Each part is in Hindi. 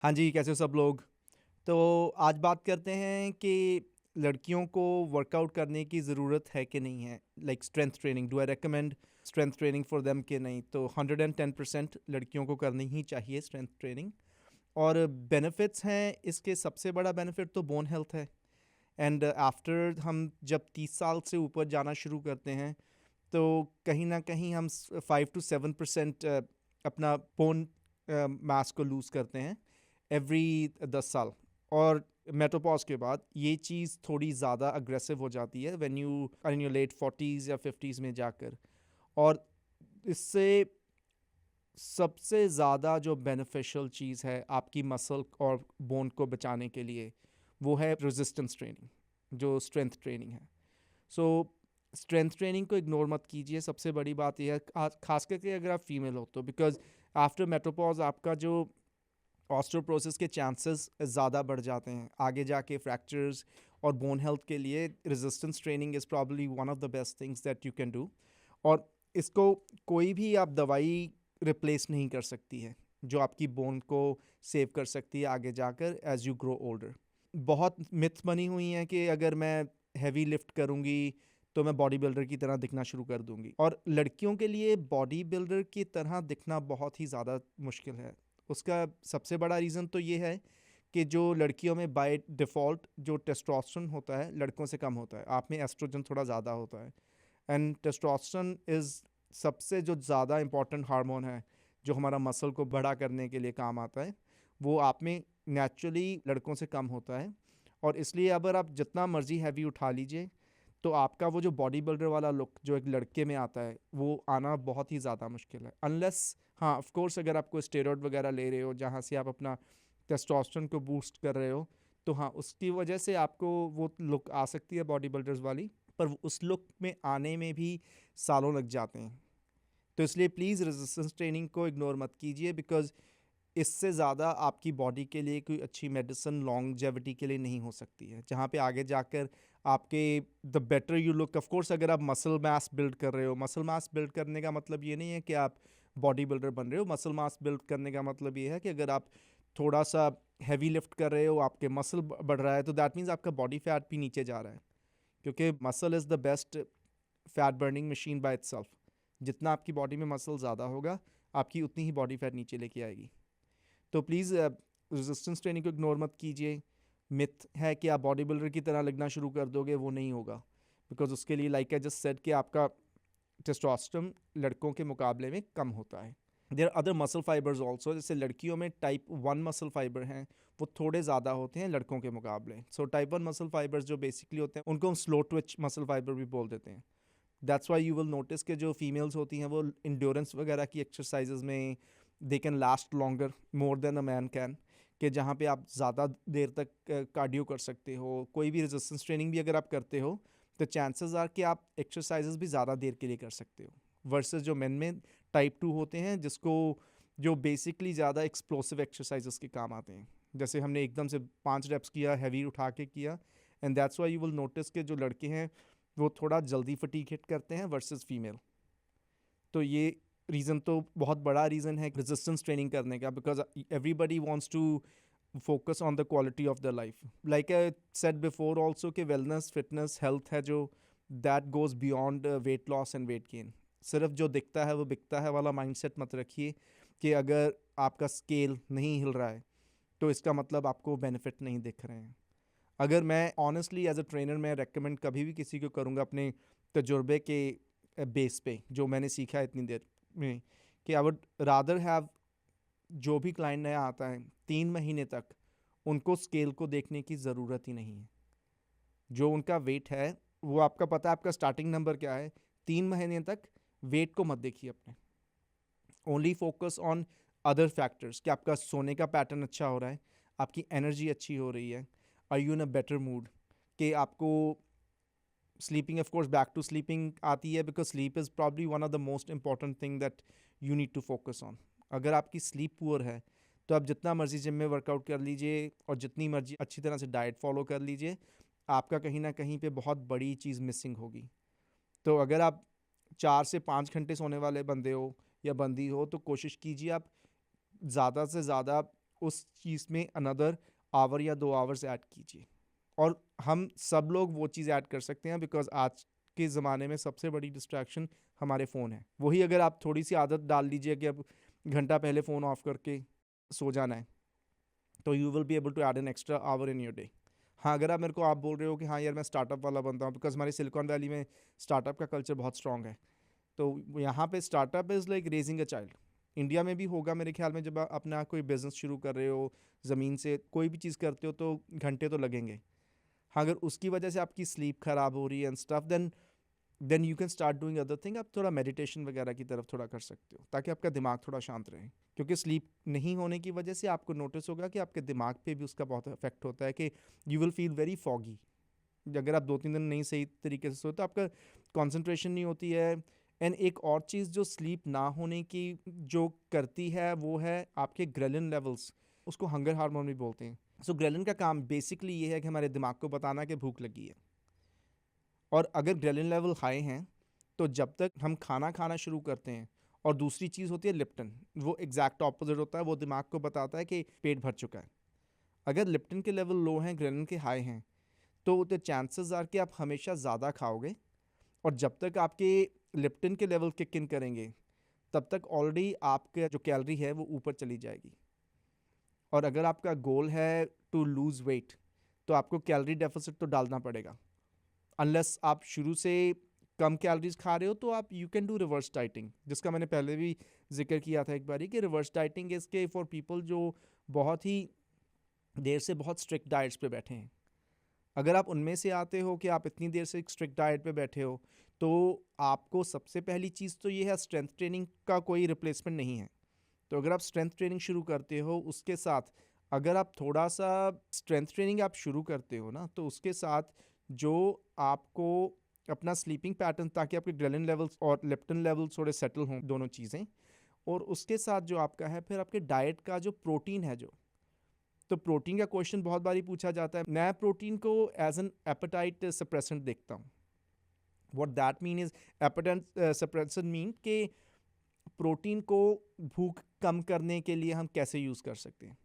हाँ जी, कैसे हो सब लोग? तो आज बात करते हैं कि लड़कियों को वर्कआउट करने की ज़रूरत है कि नहीं है? Like strength training, do I recommend strength training for them कि नहीं? तो 110% लड़कियों को करनी ही चाहिए स्ट्रेंथ ट्रेनिंग। और बेनिफिट्स हैं, इसके सबसे बड़ा बेनिफिट तो बोन हेल्थ है। एंड आफ्टर हम जब 30 साल से ऊपर जाना शुरू करते हैं, तो कहीं न कहीं हम 5 to 7% अपना बोन मास को लूज़ करते हैं एवरी 10 साल। और मेनोपॉज़ के बाद ये चीज़ थोड़ी ज़्यादा अग्रेसिव हो जाती है when you are in your late 40s या 50s में जाकर। और इससे सबसे ज़्यादा जो बेनिफिशियल चीज़ है आपकी मसल और बोन को बचाने के लिए, वो है रेजिस्टेंस ट्रेनिंग, जो स्ट्रेंथ ट्रेनिंग है। सो स्ट्रेंथ ट्रेनिंग को इग्नोर मत कीजिए। सबसे बड़ी बात यह है, खास करके अगर आप फीमेल हो तो, बिकॉज आफ्टर मेट्रोपॉज आपका जो ऑस्टियोपोरोसिस के चांसेस ज़्यादा बढ़ जाते हैं आगे जाके फ्रैक्चर्स। और बोन हेल्थ के लिए resistance training is probably one of the best things that you can do. और इसको कोई भी आप दवाई रिप्लेस नहीं कर सकती है, जो आपकी बोन को सेव कर सकती है आगे जाकर एज यू ग्रो ओल्डर। बहुत मिथ्स बनी हुई हैं कि अगर मैं हैवी लिफ्ट करूँगी तो मैं बॉडी बिल्डर की तरह दिखना शुरू कर दूँगी। और लड़कियों के लिए बॉडी बिल्डर की तरह दिखना बहुत ही ज़्यादा मुश्किल है। उसका सबसे बड़ा रीज़न तो ये है कि जो लड़कियों में बाय डिफ़ॉल्ट जो टेस्टोस्टेरोन होता है लड़कों से कम होता है, आप में एस्ट्रोजन थोड़ा ज़्यादा होता है। एंड टेस्टोस्टेरोन इज़ सबसे जो ज़्यादा इम्पॉर्टेंट हार्मोन है, जो हमारा मसल को बड़ा करने के लिए काम आता है, वो आप में नेचुरली लड़कों से कम होता है। और इसलिए अगर आप जितना मर्जी हैवी उठा लीजिए, तो आपका वो जो बॉडी बिल्डर वाला लुक जो एक लड़के में आता है, वो आना बहुत ही ज़्यादा मुश्किल है। अनलेस, हाँ, ऑफ कोर्स अगर आप कोई स्टेरॉइड वगैरह ले रहे हो जहाँ से आप अपना टेस्टोस्टेरोन को बूस्ट कर रहे हो, तो हाँ, उसकी वजह से आपको वो लुक आ सकती है बॉडी बिल्डर्स वाली। पर उस लुक में आने में भी सालों लग जाते हैं। तो इसलिए प्लीज़ रेजिस्टेंस ट्रेनिंग को इग्नोर मत कीजिए, बिकॉज इससे ज़्यादा आपकी बॉडी के लिए कोई अच्छी मेडिसिन लॉन्गजेविटी के लिए नहीं हो सकती है, जहाँ पे आगे जाकर आपके the better you look. Of course अगर आप मसल मास बिल्ड कर रहे हो, मसल मास बिल्ड करने का मतलब ये नहीं है कि आप बॉडी बिल्डर बन रहे हो। मसल मास बिल्ड करने का मतलब ये है कि अगर आप थोड़ा सा हैवी लिफ्ट कर रहे हो, आपके मसल बढ़ रहा है, तो दैट मीन्स आपका बॉडी फैट भी नीचे जा रहा है, क्योंकि muscle is the best fat burning machine by itself. जितना आपकी बॉडी में मसल ज़्यादा होगा, आपकी उतनी ही बॉडी फैट नीचे लेके आएगी। तो प्लीज़ रेजिस्टेंस ट्रेनिंग को इग्नोर मत कीजिए। मिथ है कि आप बॉडी बिल्डर की तरह लगना शुरू कर दोगे, वो नहीं होगा। बिकॉज उसके लिए लाइक आई जस्ट सेड कि आपका टेस्टोस्टेरोन लड़कों के मुकाबले में कम होता है। There are other muscle fibres also, जैसे लड़कियों में टाइप 1 मसल फाइबर हैं, वो थोड़े ज़्यादा होते हैं लड़कों के मुकाबले। सो टाइप 1 मसल फाइबर्स जो बेसिकली होते हैं, उनको हम स्लो ट्विच मसल फाइबर भी बोल देते हैं। That's why you will notice कि जो फीमेल्स होती हैं वो इंड्योरेंस वगैरह की एक्सरसाइजेज में they can last longer more than a man can, कि जहाँ पे आप ज़्यादा देर तक कार्डियो कर सकते हो। कोई भी रेजिस्टेंस ट्रेनिंग भी अगर आप करते हो, तो चांसेस आर कि आप एक्सरसाइजेज भी ज़्यादा देर के लिए कर सकते हो, वर्सेस जो मेन में टाइप 2 होते हैं, जिसको जो बेसिकली ज़्यादा एक्सप्लोसिव एक्सरसाइजेस के काम आते हैं। जैसे हमने एकदम से 5 रेप्स किया, हैवी उठा के किया। And that's why you will notice के जो लड़के हैं वो थोड़ा जल्दी फटीग हिट करते हैं वर्सेस फीमेल। तो ये रीज़न तो बहुत बड़ा रीज़न है रेजिस्टेंस ट्रेनिंग करने का, because everybody wants to focus on the quality of the life. Like I said before also कि वेलनेस, फिटनेस, हेल्थ है जो, that goes beyond weight loss and weight gain. सिर्फ जो दिखता है वो बिकता है वाला माइंडसेट मत रखिए कि अगर आपका स्केल नहीं हिल रहा है तो इसका मतलब आपको बेनिफिट नहीं दिख रहे हैं। अगर मैं ऑनेस्टली एज अ ट्रेनर मैं रेकमेंड कभी भी किसी को करूँगा अपने तजुर्बे के बेस पे, जो मैंने सीखा है इतनी देर में, कि आई वुड रादर हैव जो भी क्लाइंट नया आता है 3 महीने तक उनको स्केल को देखने की ज़रूरत ही नहीं है। जो उनका वेट है वो आपका पता है, आपका स्टार्टिंग नंबर क्या है। 3 महीने तक वेट को मत देखिए अपने, only focus on other factors, कि आपका सोने का पैटर्न अच्छा हो रहा है, आपकी एनर्जी अच्छी हो रही है, are you in a better mood, कि आपको sleeping, of course back to sleeping आती है, because sleep is probably one of the most important thing that you need to focus on. अगर आपकी स्लीप पुअर है तो आप जितना मर्जी जिम में वर्कआउट कर लीजिए और जितनी मर्जी अच्छी तरह से डाइट फॉलो कर लीजिए, आपका कहीं ना कहीं पे बहुत बड़ी चीज़ मिसिंग होगी। तो अगर आप 4 से 5 घंटे सोने वाले बंदे हो या बंदी हो, तो कोशिश कीजिए आप ज़्यादा से ज़्यादा उस चीज़ में अनदर आवर या 2 आवर्स ऐड कीजिए। और हम सब लोग वो चीज़ ऐड कर सकते हैं, बिकॉज आज के ज़माने में सबसे बड़ी डिस्ट्रैक्शन हमारे फ़ोन है। वही अगर आप थोड़ी सी आदत डाल लीजिए कि अब घंटा पहले फ़ोन ऑफ करके सो जाना है, तो you will be able to add an extra hour in your day. हाँ, अगर आप मेरे को आप बोल रहे हो कि हाँ यार मैं स्टार्टअप वाला बनता हूँ, बिकॉज हमारे सिलिकॉन वैली में स्टार्टअप का कल्चर बहुत स्ट्रॉन्ग है, तो यहाँ पे startup is like raising a child. India में भी होगा मेरे ख्याल में, जब आप अपना कोई बिजनेस शुरू कर रहे हो, ज़मीन से कोई भी चीज़ करते हो तो घंटे तो लगेंगे। हाँ, अगर उसकी वजह से आपकी स्लीप ख़राब हो रही है and stuff, then you can start doing other thing. आप थोड़ा मेडिटेशन वगैरह की तरफ थोड़ा कर सकते हो, ताकि आपका दिमाग थोड़ा शांत रहे। क्योंकि स्लीप नहीं होने की वजह से आपको नोटिस होगा कि आपके दिमाग पे भी उसका बहुत इफेक्ट होता है, कि you will feel very foggy. अगर आप 2-3 दिन नहीं सही तरीके से सोते तो आपका कॉन्सेंट्रेशन नहीं होती है। एंड एक और चीज़ जो स्लीप ना होने की जो करती है, वो है आपके ग्रेलिन लेवल्स। उसको हंगर हार्मोन भी बोलते हैं। सो ग्रेलिन का काम बेसिकली ये है कि हमारे दिमाग को बताना कि भूख लगी है। और अगर ग्रेलिन लेवल हाई हैं, तो जब तक हम खाना खाना शुरू करते हैं, और दूसरी चीज़ होती है लिप्टन, वो एग्जैक्ट ऑपोजिट होता है, वो दिमाग को बताता है कि पेट भर चुका है। अगर लिप्टन के लेवल लो हैं, ग्रेलिन के हाई हैं, तो द चांसेस आर कि आप हमेशा ज़्यादा खाओगे, और जब तक आपके लिप्टन के लेवल किक इन करेंगे, तब तक ऑलरेडी आपका जो कैलोरी है वो ऊपर चली जाएगी। और अगर आपका गोल है टू लूज़ वेट, तो आपको कैलोरी डेफिसिट तो डालना पड़ेगा। अनलेस आप शुरू से कम कैलोरीज खा रहे हो, तो आप you can do reverse dieting, जिसका मैंने पहले भी जिक्र किया था एक बारी, कि रिवर्स डाइटिंग इसके फॉर पीपल जो बहुत ही देर से बहुत स्ट्रिक्ट डाइट्स पे बैठे हैं। अगर आप उनमें से आते हो कि आप इतनी देर से एक स्ट्रिक्ट डाइट पे बैठे हो, तो आपको सबसे पहली चीज़ तो ये है, स्ट्रेंथ ट्रेनिंग का कोई रिप्लेसमेंट नहीं है। तो अगर आप स्ट्रेंथ ट्रेनिंग शुरू करते हो, उसके साथ अगर आप थोड़ा सा स्ट्रेंथ ट्रेनिंग आप शुरू करते हो ना, तो उसके साथ जो आपको अपना स्लीपिंग पैटर्न, ताकि आपके ग्रेलिन लेवल्स और लेप्टिन लेवल्स थोड़े सेटल हों, दोनों चीज़ें। और उसके साथ जो आपका है फिर आपके डाइट का जो प्रोटीन है, जो तो प्रोटीन का क्वेश्चन बहुत बारी पूछा जाता है। मैं प्रोटीन को एज एन एपेटाइट सप्रेसेंट देखता हूँ। What that mean is, appetite suppressant mean कि प्रोटीन को भूख कम करने के लिए हम कैसे यूज़ कर सकते हैं।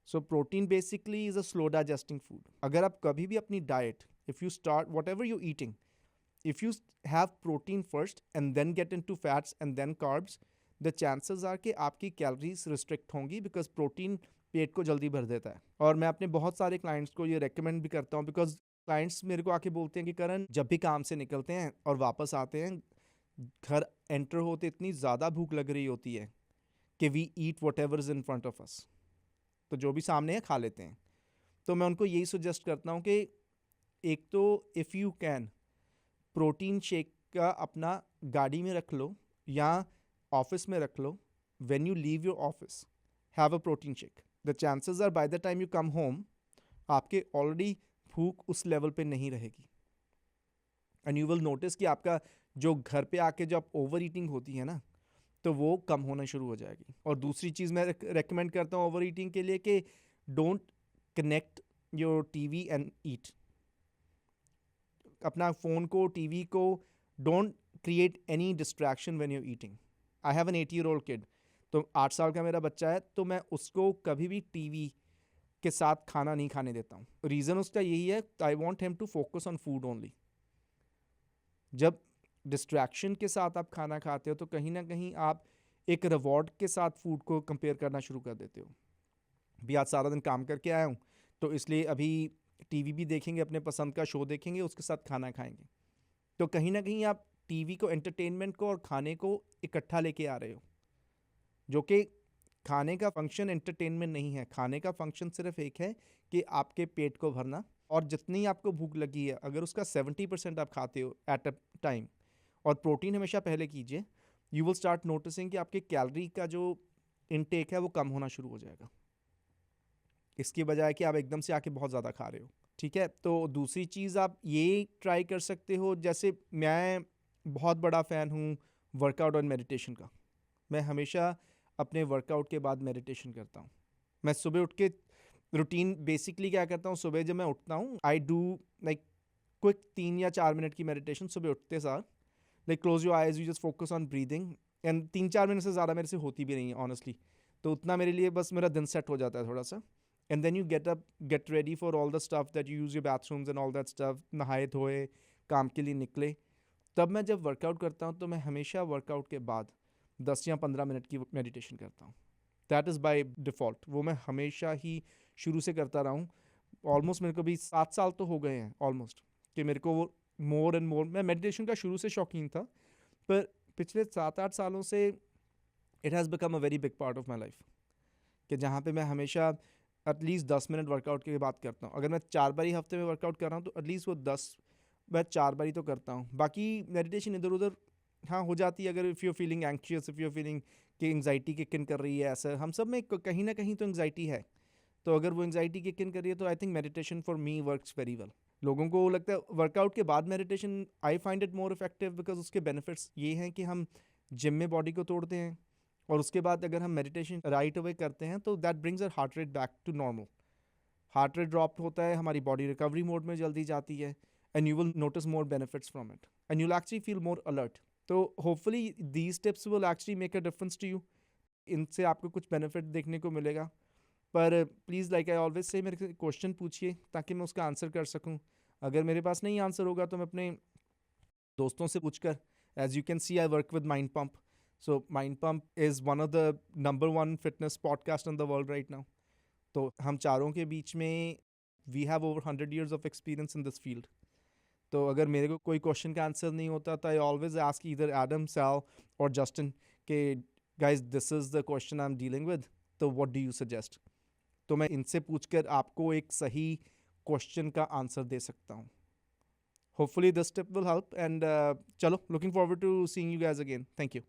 So protein basically is a slow digesting food. अगर आप कभी भी अपनी diet, if you start what ever you eating, if you have protein first and then get into fats and then carbs, the chances are कि आपकी कैलोरीज रिस्ट्रिक्ट होंगी, बिकॉज प्रोटीन पेट को जल्दी भर देता है। और मैं अपने बहुत सारे क्लाइंट्स को ये रेकमेंड भी करता हूँ, बिकॉज क्लाइंट्स मेरे को आके बोलते हैं कि करण, जब भी काम से निकलते हैं और वापस आते हैं, घर एंटर होते इतनी ज़्यादा भूख लग रही होती है कि we eat whatever is in front of us, तो जो भी सामने है खा लेते हैं। तो मैं उनको यही सजेस्ट करता हूँ कि एक तो if you can, protein shake का अपना गाड़ी में रख लो या ऑफिस में रख लो। When you leave your office, have a protein shake. The chances are by the time you come home, आपके ऑलरेडी भूख उस लेवल पे नहीं रहेगी, एंड यू विल नोटिस कि आपका जो घर पे आके जो आप ओवर ईटिंग होती है ना, तो वो कम होना शुरू हो जाएगी। और दूसरी चीज़ मैं रेकमेंड करता हूँ ओवर ईटिंग के लिए, कि don't connect your TV and eat. अपना फ़ोन को, टीवी को, don't create any distraction when you eating. I have an 8-year-old kid, तो 8 साल का मेरा बच्चा है, तो मैं उसको कभी भी टीवी के साथ खाना नहीं खाने देता हूँ। रीज़न उसका यही है, I want him to focus on food only. जब डिस्ट्रैक्शन के साथ आप खाना खाते हो, तो कहीं ना कहीं आप एक रिवॉर्ड के साथ फूड को कंपेयर करना शुरू कर देते हो। भी आज सारा दिन काम करके आया हूँ, तो इसलिए अभी टीवी भी देखेंगे, अपने पसंद का शो देखेंगे, उसके साथ खाना खाएंगे। तो कहीं ना कहीं आप टीवी को, एंटरटेनमेंट को और खाने को इकट्ठा लेके आ रहे हो, जो कि खाने का फंक्शन एंटरटेनमेंट नहीं है। खाने का फंक्शन सिर्फ एक है कि आपके पेट को भरना, और जितनी आपको भूख लगी है, अगर उसका 70% आप खाते हो एट अ टाइम, और प्रोटीन हमेशा पहले कीजिए, यू विल स्टार्ट नोटिसिंग कि आपके कैलोरी का जो इनटेक है वो कम होना शुरू हो जाएगा, इसकी बजाय कि आप एकदम से आके बहुत ज़्यादा खा रहे हो। ठीक है, तो दूसरी चीज़ आप ये ट्राई कर सकते हो, जैसे मैं बहुत बड़ा फ़ैन हूँ वर्कआउट और मेडिटेशन का। मैं हमेशा अपने वर्कआउट के बाद मेडिटेशन करता हूँ। मैं सुबह उठ के रूटीन बेसिकली क्या करता हूँ, सुबह जब मैं उठता हूँ, आई डू लाइक क्विक 3 या 4 मिनट की मेडिटेशन सुबह उठते सार। Like close your eyes, you just focus on breathing, and 3-4 minute से ज़्यादा मेरे से होती भी नहीं है ऑनेस्टली। तो उतना मेरे लिए बस मेरा दिन सेट हो जाता है थोड़ा सा. And then you get up, get ready for all the stuff that you use your bathrooms and all that stuff, नहाए धोए काम के लिए निकले. तब मैं जब वर्कआउट करता हूँ तो मैं हमेशा वर्कआउट के बाद 10 या 15 मिनट की मेडिटेशन करता हूँ. That is by default. वो मैं हमेशा ही शुरू से करता रहा हूँ. ऑलमोस्ट मेरे को भी 7 साल तो हो गए हैं ऑलमोस्ट, कि मेरे को वो मोर एंड मोर, मैं मेडिटेशन का शुरू से शौकीन था, पर पिछले 7-8 सालों से it has become a very big part of my life, कि जहाँ पे मैं हमेशा एटलीस्ट 10 मिनट वर्कआउट की बात करता हूँ. अगर मैं 4 बार ही हफ्ते में वर्कआउट कर रहा हूँ तो एटलीस्ट वो 10 मैं 4 बार ही तो करता हूँ. बाकी मेडिटेशन इधर उधर हाँ हो जाती है, अगर if you feeling anxious, if you feeling कि एंग्जाइटी किक इन कर रही है. ऐसा हम सब में कहीं ना कहीं तो एंग्जाइटी है. तो अगर वो एंग्जाइटी किक इन कर रही है तो I think meditation for me works very well. लोगों को लगता है वर्कआउट के बाद meditation, I find it more effective because उसके बेनिफिट्स ये हैं कि हम जिम में बॉडी को तोड़ते हैं, और उसके बाद अगर हम मेडिटेशन राइट अवे करते हैं तो that brings our heart rate back to normal. Heart rate drop होता है, हमारी बॉडी रिकवरी मोड में जल्दी जाती है, and you will notice more benefits from it, and you will actually feel more alert. तो hopefully these tips will actually make a difference to you. इनसे आपको कुछ बेनिफिट देखने को मिलेगा. पर please like I always say मेरे से क्वेश्चन पूछिए ताकि मैं उसका आंसर कर सकूं. अगर मेरे पास नहीं आंसर होगा तो मैं अपने दोस्तों से पूछकर, as you can see I work with Mind Pump. So Mind Pump is one of the number 1 fitness podcast in the world right now. तो हम चारों के बीच में we have over 100 years of experience in this field. तो अगर मेरे को कोई क्वेश्चन का आंसर नहीं होता तो I always ask either Adam, Sal और जस्टिन के guys this is the question I am dealing with, तो व्हाट डू यू सजेस्ट. तो मैं इनसे पूछकर आपको एक सही क्वेश्चन का आंसर दे सकता हूँ. Hopefully this tip will help, and चलो, looking forward to seeing you guys again. Thank you.